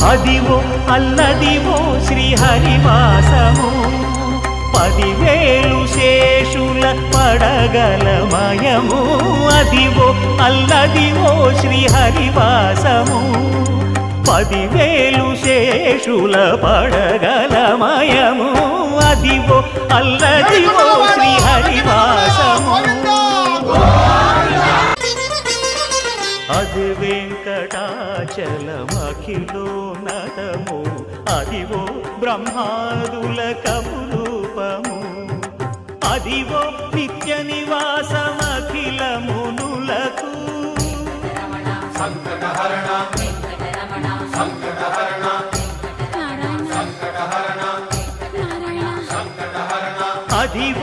అదివో అల్లదివో శ్రీహరివాసము 10,000 శేషుల పడగలమయము అదివో అల్లదివో శ్రీహరివాసము 10,000 శేషుల పడగలమయము అదివో అల్లదివో శ్రీహరివాసము అది వెంకటాచలమఖిలోన్నతము అదివో బ్రహ్మాదుల కపురూపము అదివో నిత్య నివాసమఖిల మునులకు సంకటహరణ సంకటహరణ సంకటహరణ సంకటహరణ అదివో